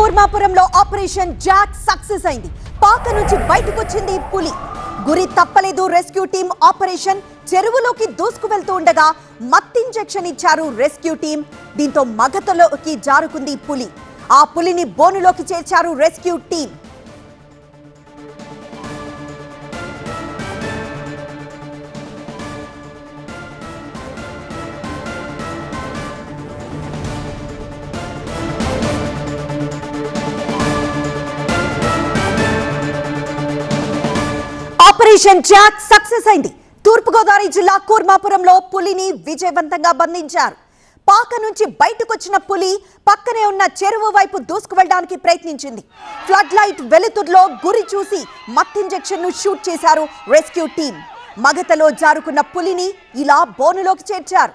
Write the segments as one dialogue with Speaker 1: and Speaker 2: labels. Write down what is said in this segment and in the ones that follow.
Speaker 1: కూర్మాపురంలో operation Jack success అయింది. పాక నుంచి బయటకు వచ్చింది పులి. గురి తప్పలేదు రెస్క్యూ టీం. ఆపరేషన్ చెరువులోకి దూసుకు వెళ్తూ ఉండగా మత్తు ఇంజెక్షన్ ఇచ్చారు రెస్క్యూ టీం. దీంతో మగతలోకి జారుకుంది పులి. ఆ పులిని బోనులోకి చేర్చారు rescue team. Operation Jack success అయింది. తూర్పుగోదావరి జిల్లా కూర్మాపురంలో పులిని విజయవంతంగా బంధించారు. పాక నుంచి బయటకొచ్చిన పులి పక్కనే ఉన్న చెరువు వైపు దూసుకు వెళ్ళడానికి ప్రయత్నించింది. ఫ్లడ్ లైట్ వెలుతురులో గురి చూసి మత్తు ఇంజెక్షన్ ను షూట్ చేశారు రెస్క్యూ టీం. మగతలో జారుకున్న పులిని ఇలా బోనులోకి చేర్చారు.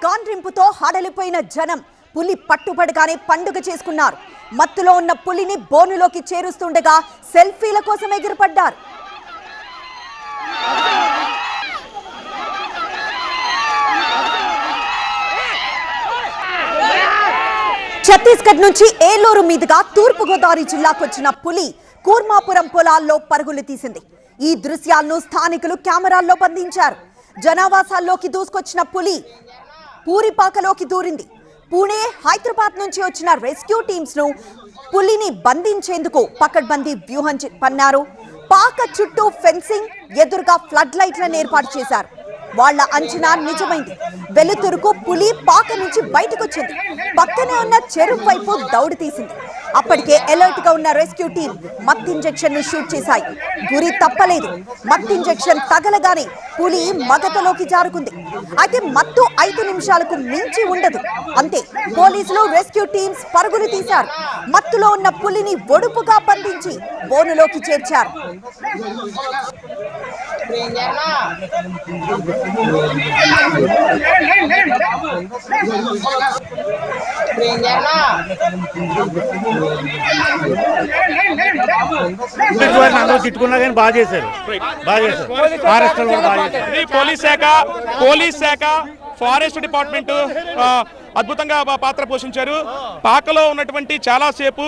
Speaker 1: గాండ్రింపుతో హడలిపోయిన జనం పులి పట్టుబడగానే పండుగ చేసుకున్నారు. మత్తులో ఉన్న పులిని బోనులోకి చేరుస్తుండగా సెల్ఫీల కోసం ఎగిరిపడ్డారు. ఛత్తీస్గఢ్ నుంచి ఏలూరు మీదుగా తూర్పుగోదావరి జిల్లాకు వచ్చిన పులి కూర్మాపురం పొలాల్లో పరుగులు తీసింది. ఈ దృశ్యాలను స్థానికులు కెమెరాల్లో బంధించారు. జనావాసాల్లోకి దూసుకొచ్చిన పులి పూరిపాకలోకి దూరింది. పూణే, హైదరాబాద్ నుంచి వచ్చిన రెస్క్యూ టీమ్స్ ను పులిని బంధించేందుకు పకడ్బందీ వ్యూహం పన్నారు. పాక చుట్టూ ఫెన్సింగ్, ఎదురుగా ఫ్లడ్ లైట్లను ఏర్పాటు చేశారు. వాళ్ల అంచనా నిజమైంది. వెలుతురుకు పులి పాక నుంచి బయటకొచ్చింది. పక్కనే ఉన్న చెరువు వైపు దౌడు తీసింది. అప్పటికే అలర్ట్ గా ఉన్న రెస్క్యూ టీం మత్తు ఇంజెక్షన్ ను షూట్ చేశాయి. గురి తప్పలేదు. మత్తు ఇంజెక్షన్ తగలగానే పులి మగతలోకి జారుకుంది. అయితే మత్తు 5 నిమిషాలకు మించి ఉండదు. అంతే, పోలీసులు, రెస్క్యూ టీమ్స్ పరుగులు తీశారు. మత్తులో ఉన్న పులిని ఒడుపుగా బంధించి బోనులోకి చేర్చారు.
Speaker 2: తిట్టుకున్నా కానీ బాగా చేశారు. పోలీస్ శాఖ, ఫారెస్ట్ డిపార్ట్మెంట్ అద్భుతంగా పాత్ర పోషించారు. పాకలో ఉన్నటువంటి చాలాసేపు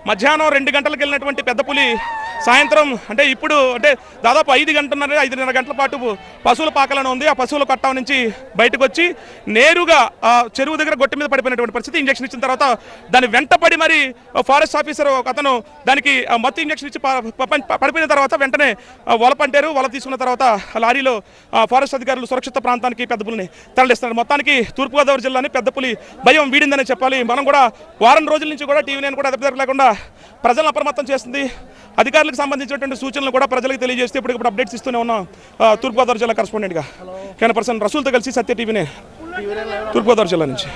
Speaker 2: మధ్యాహ్నం 2 గంటలకు వెళ్ళినటువంటి పెద్ద పులి సాయంత్రం ఇప్పుడు దాదాపు 5:30 గంటల పాటు పశువుల పాకలను ఉంది. ఆ పశువుల కట్ట నుంచి బయటకు వచ్చి నేరుగా చెరువు దగ్గర గొట్టె మీద పడిపోయినటువంటి పరిస్థితి. ఇంజక్షన్ ఇచ్చిన తర్వాత దాని వెంటపడి మరి ఫారెస్ట్ ఆఫీసర్ ఒక అతను దానికి మత్తు ఇంజక్షన్ ఇచ్చి పడిపోయిన తర్వాత వెంటనే వల పంటారు. వల తీసుకున్న తర్వాత లారీలో ఫారెస్ట్ అధికారులు సురక్షిత ప్రాంతానికి పెద్ద పులిని తరలిస్తున్నారు. మొత్తానికి తూర్పుగోదావరి జిల్లాని పెద్ద పులి భయం వీడిందని చెప్పాలి. మనం కూడా వారం రోజుల నుంచి కూడా టీవీ నేను కూడా అదుపు లేకుండా ప్రజలను అప్రమత్తం చేస్తుంది. అధికారులకు సంబంధించినటువంటి సూచనలు కూడా ప్రజలకు తెలియజేస్తే ఇప్పుడు అప్డేట్స్ ఇస్తూనే ఉన్నాం. తూర్పుగోదావరి జిల్లా కరెస్పాండెంట్గా కెమెరా పర్సన్ రసూల్తో కలిసి సత్య టీవీనే తూర్పుగోదావరి జిల్లా నుంచి.